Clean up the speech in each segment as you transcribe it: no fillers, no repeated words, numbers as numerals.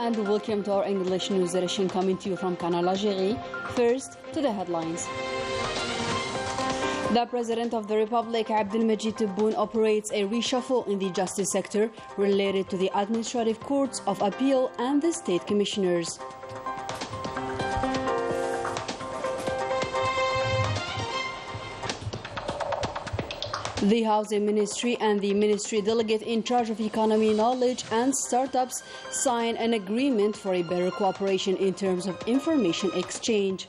and welcome to our English news edition coming to you from Canal Algérie. First, to the headlines. The President of the Republic, Abdelmajid Tebboune, operates a reshuffle in the justice sector related to the administrative courts of appeal and the state commissioners. The Housing Ministry and the Ministry Delegate in charge of economy, knowledge and startups sign an agreement for a better cooperation in terms of information exchange.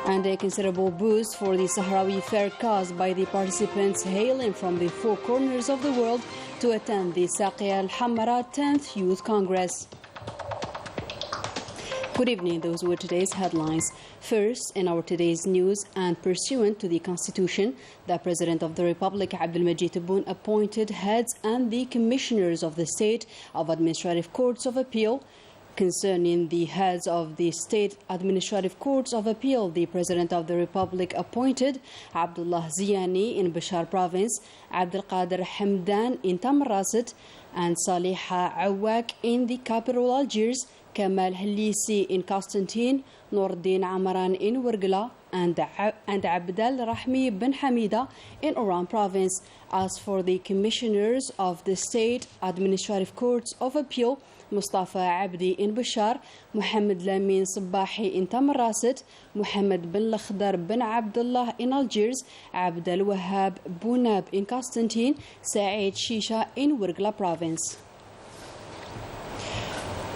And a considerable boost for the Sahrawi Fair cause by the participants hailing from the four corners of the world to attend the Saqiya al-Hamara 10th Youth Congress. Good evening, those were today's headlines. First, in our today's news, and pursuant to the Constitution, the President of the Republic, Abdelmajid Tebboune, appointed heads and the commissioners of the State of Administrative Courts of Appeal. Concerning the heads of the State Administrative Courts of Appeal, the President of the Republic appointed Abdullah Ziani in Bashar Province, Abdel Qadir Hamdan in Tamarraset, and Saliha Awak in the capital Algiers, Kamal Halisi in Constantine, Noordin Amaran in Wergla, and Abdel Rahmi bin Hamida in Oran Province. As for the commissioners of the State Administrative Courts of Appeal, Mustafa Abdi in Bashar, Mohammed Lamin Sabahi in Tamarraset, Mohammed bin Lakhdar bin Abdullah in Algiers, Abdel Wahab Bounab in Constantine, Saeed Shisha in Wergla Province.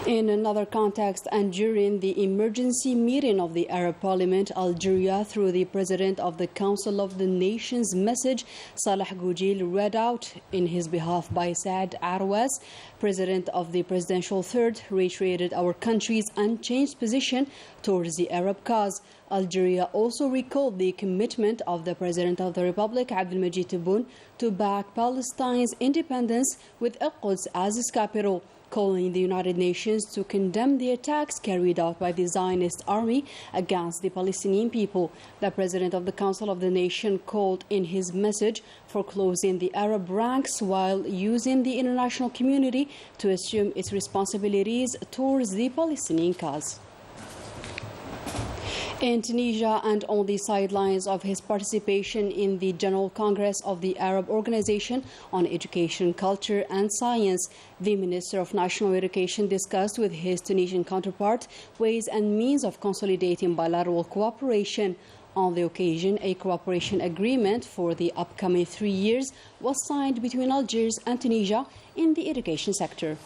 In another context, and during the emergency meeting of the Arab Parliament, Algeria, through the President of the Council of the Nations message, Salah Goujil, read out in his behalf by Saad Arwas, President of the Presidential Third, reiterated our country's unchanged position towards the Arab cause. Algeria also recalled the commitment of the President of the Republic, Abdelmajid Tebboune, to back Palestine's independence with Al-Quds as its capital, calling the United Nations to condemn the attacks carried out by the Zionist army against the Palestinian people. The President of the Council of the Nation called in his message for closing the Arab ranks while using the international community to assume its responsibilities towards the Palestinian cause. In Tunisia, and on the sidelines of his participation in the General Congress of the Arab Organization on Education, Culture and Science, the Minister of National Education discussed with his Tunisian counterpart ways and means of consolidating bilateral cooperation. On the occasion, a cooperation agreement for the upcoming 3 years was signed between Algiers and Tunisia in the education sector.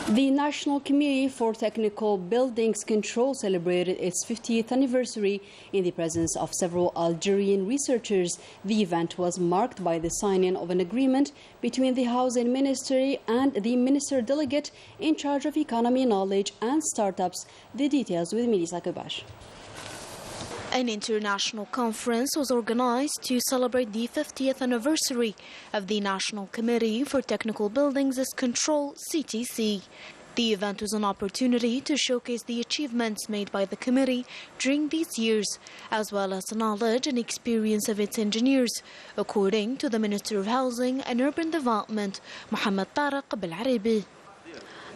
The National Committee for Technical Buildings Control celebrated its 50th anniversary in the presence of several Algerian researchers. The event was marked by the signing of an agreement between the Housing Ministry and the Minister Delegate in charge of economy, knowledge and startups. The details with Melissa Kabash. An international conference was organized to celebrate the 50th anniversary of the National Committee for Technical Buildings Control, CTC. The event was an opportunity to showcase the achievements made by the committee during these years, as well as the knowledge and experience of its engineers, according to the Minister of Housing and Urban Development, Mohamed Tariq Belarabi.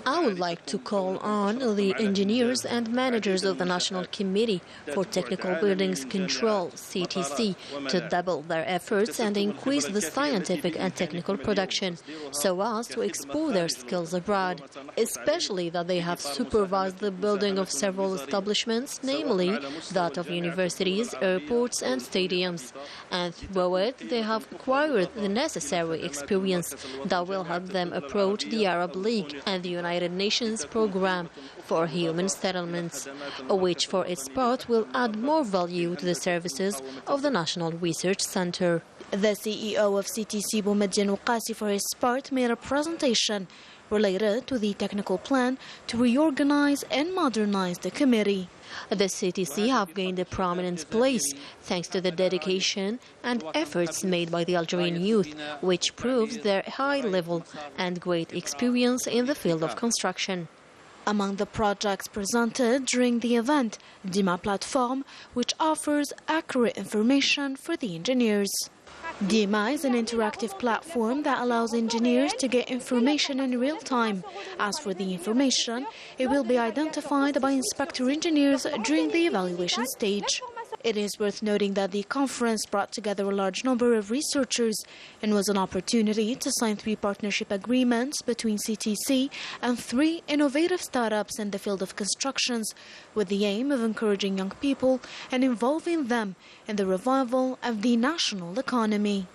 I would like to call on the engineers and managers of the National Committee for Technical Buildings Control, CTC, to double their efforts and increase the scientific and technical production so as to export their skills abroad, especially that they have supervised the building of several establishments, namely that of universities, airports and stadiums. And through it, they have acquired the necessary experience that will help them approach the Arab League and the United Nations Programme for Human Settlements, which for its part will add more value to the services of the National Research Centre. The CEO of CTC, Boumediene Ouqassi, for his part, made a presentation related to the technical plan to reorganize and modernize the committee. The CTC have gained a prominent place thanks to the dedication and efforts made by the Algerian youth, which proves their high level and great experience in the field of construction. Among the projects presented during the event, Dima Platform, which offers accurate information for the engineers. DMI is an interactive platform that allows engineers to get information in real time. As for the information, it will be identified by inspector engineers during the evaluation stage. It is worth noting that the conference brought together a large number of researchers and was an opportunity to sign 3 partnership agreements between CTC and 3 innovative startups in the field of constructions, with the aim of encouraging young people and involving them in the revival of the national economy.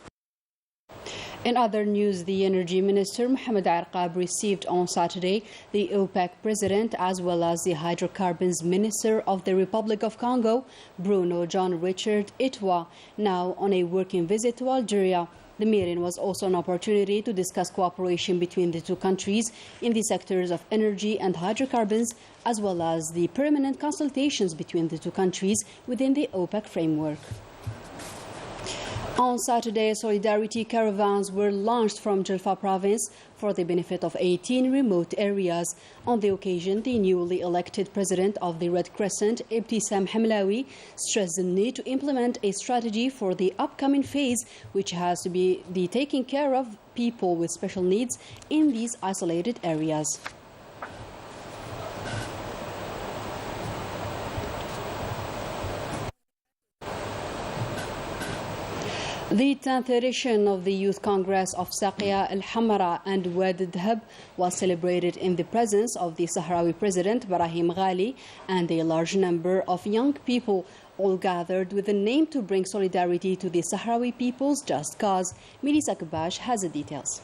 In other news, the Energy Minister Mohamed Arqab received on Saturday the OPEC President as well as the Hydrocarbons Minister of the Republic of Congo, Bruno John Richard Itwa, now on a working visit to Algeria. The meeting was also an opportunity to discuss cooperation between the 2 countries in the sectors of energy and hydrocarbons, as well as the permanent consultations between the 2 countries within the OPEC framework. On Saturday, solidarity caravans were launched from Jalfa province for the benefit of 18 remote areas. On the occasion, the newly elected president of the Red Crescent, Ibtisam Hamlawi, stressed the need to implement a strategy for the upcoming phase, which has to be the taking care of people with special needs in these isolated areas. The 10th edition of the Youth Congress of Saqia al-Hamra and Wad al-Dhab was celebrated in the presence of the Sahrawi President Brahim Ghali and a large number of young people, all gathered with the aim to bring solidarity to the Sahrawi people's just cause. Melissa Kabash has the details.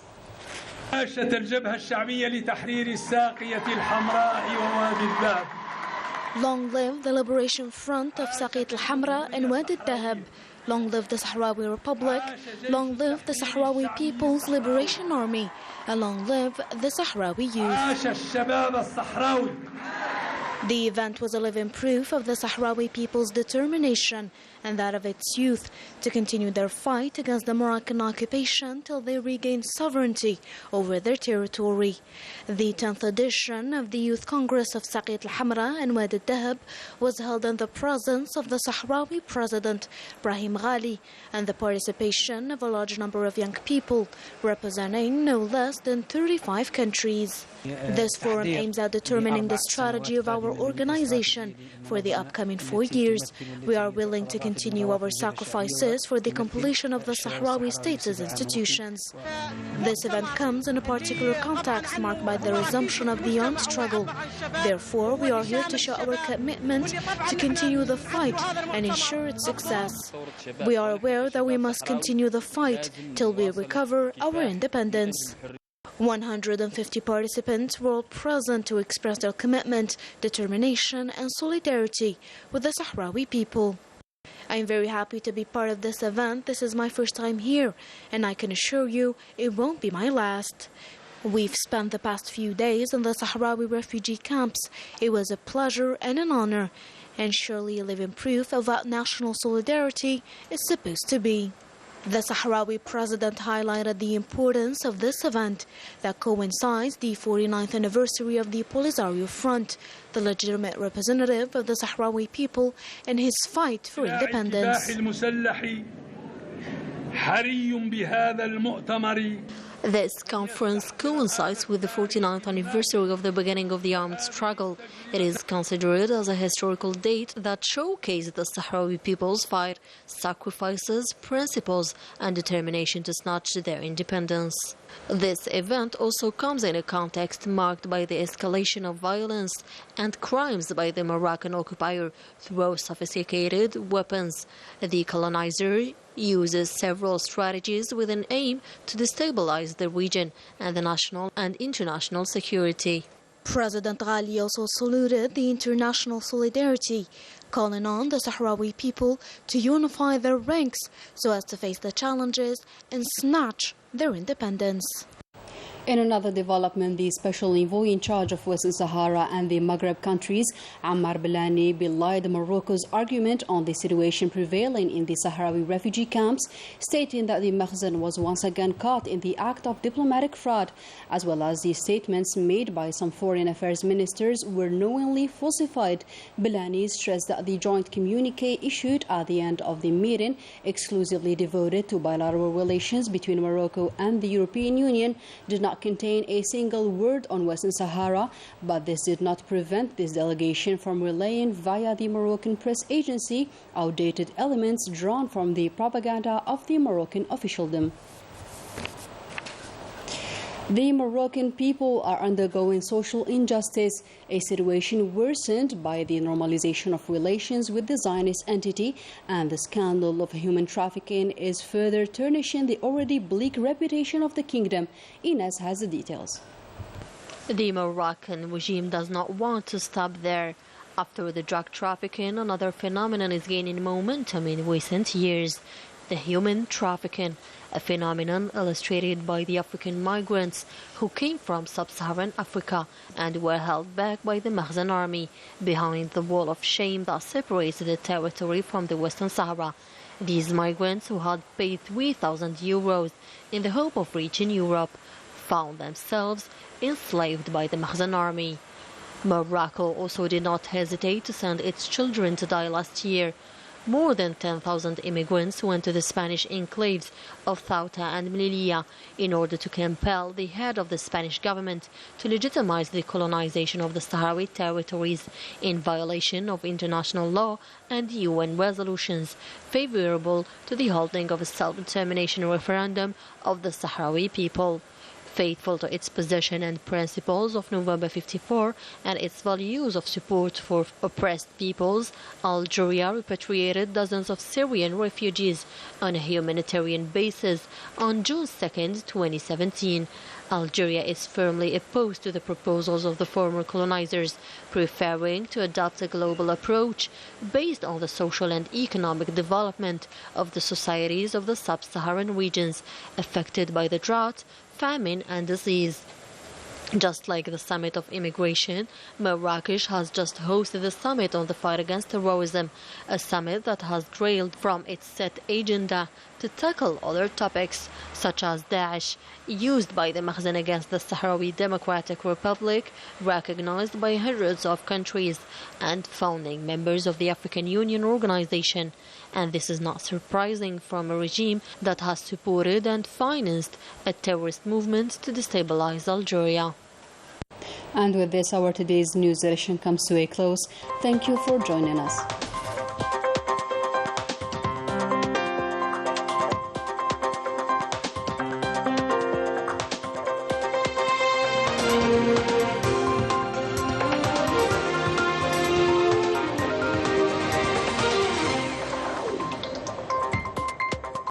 Long live the Liberation Front of Saqia al-Hamra and Wad al-Dhab. Long live the Sahrawi Republic, long live the Sahrawi People's Liberation Army, and long live the Sahrawi youth. The event was a living proof of the Sahrawi people's determination and that of its youth to continue their fight against the Moroccan occupation till they regain sovereignty over their territory. The 10th edition of the Youth Congress of Saqia al-Hamra and Wad al-Dhab was held in the presence of the Sahrawi President Brahim Ghali and the participation of a large number of young people representing no less than 35 countries. This forum aims at determining the strategy of our organization for the upcoming 4 years. We are willing to continue our sacrifices for the completion of the Sahrawi state's institutions. This event comes in a particular context marked by the resumption of the armed struggle. Therefore, we are here to show our commitment to continue the fight and ensure its success. We are aware that we must continue the fight till we recover our independence. 150 participants were all present to express their commitment, determination and solidarity with the Sahrawi people. I am very happy to be part of this event. This is my first time here, and I can assure you it won't be my last. We've spent the past few days in the Sahrawi refugee camps. It was a pleasure and an honor, and surely a living proof of what national solidarity is supposed to be. The Sahrawi president highlighted the importance of this event that coincides the 49th anniversary of the Polisario Front, the legitimate representative of the Sahrawi people in his fight for independence. This conference coincides with the 49th anniversary of the beginning of the armed struggle. It is considered as a historical date that showcases the Sahrawi people's fight, sacrifices, principles, and determination to snatch their independence. This event also comes in a context marked by the escalation of violence and crimes by the Moroccan occupier through sophisticated weapons. The colonizer uses several strategies with an aim to destabilize the region and the national and international security. President Ghali also saluted the international solidarity, calling on the Sahrawi people to unify their ranks so as to face the challenges and snatch their independence. In another development, the special envoy in charge of Western Sahara and the Maghreb countries, Ammar Bilani, belied Morocco's argument on the situation prevailing in the Sahrawi refugee camps, stating that the Makhzen was once again caught in the act of diplomatic fraud, as well as the statements made by some foreign affairs ministers were knowingly falsified. Bilani stressed that the joint communique issued at the end of the meeting, exclusively devoted to bilateral relations between Morocco and the European Union, did not contain a single word on Western Sahara, but this did not prevent this delegation from relaying via the Moroccan press agency outdated elements drawn from the propaganda of the Moroccan officialdom. The Moroccan people are undergoing social injustice, a situation worsened by the normalization of relations with the Zionist entity, and the scandal of human trafficking is further tarnishing the already bleak reputation of the kingdom. Ines has the details. The Moroccan regime does not want to stop there. After the drug trafficking, another phenomenon is gaining momentum in recent years: the human trafficking, a phenomenon illustrated by the African migrants who came from sub-Saharan Africa and were held back by the Makhzen army behind the wall of shame that separates the territory from the Western Sahara. These migrants, who had paid 3,000 euros in the hope of reaching Europe, found themselves enslaved by the Makhzen army. Morocco also did not hesitate to send its children to die last year. More than 10,000 immigrants went to the Spanish enclaves of Ceuta and Melilla in order to compel the head of the Spanish government to legitimize the colonization of the Sahrawi territories in violation of international law and UN resolutions favorable to the holding of a self-determination referendum of the Sahrawi people. Faithful to its position and principles of November 54 and its values of support for oppressed peoples, Algeria repatriated dozens of Syrian refugees on a humanitarian basis on June 2, 2017. Algeria is firmly opposed to the proposals of the former colonizers, preferring to adopt a global approach based on the social and economic development of the societies of the sub-Saharan regions affected by the drought, famine and disease. Just like the summit of immigration, Marrakesh has just hosted the summit on the fight against terrorism, a summit that has derailed from its set agenda to tackle other topics, such as Daesh, used by the Makhzen against the Sahrawi Democratic Republic, recognized by hundreds of countries and founding members of the African Union organization. And this is not surprising from a regime that has supported and financed a terrorist movement to destabilize Algeria. And with this, our today's news edition comes to a close. Thank you for joining us.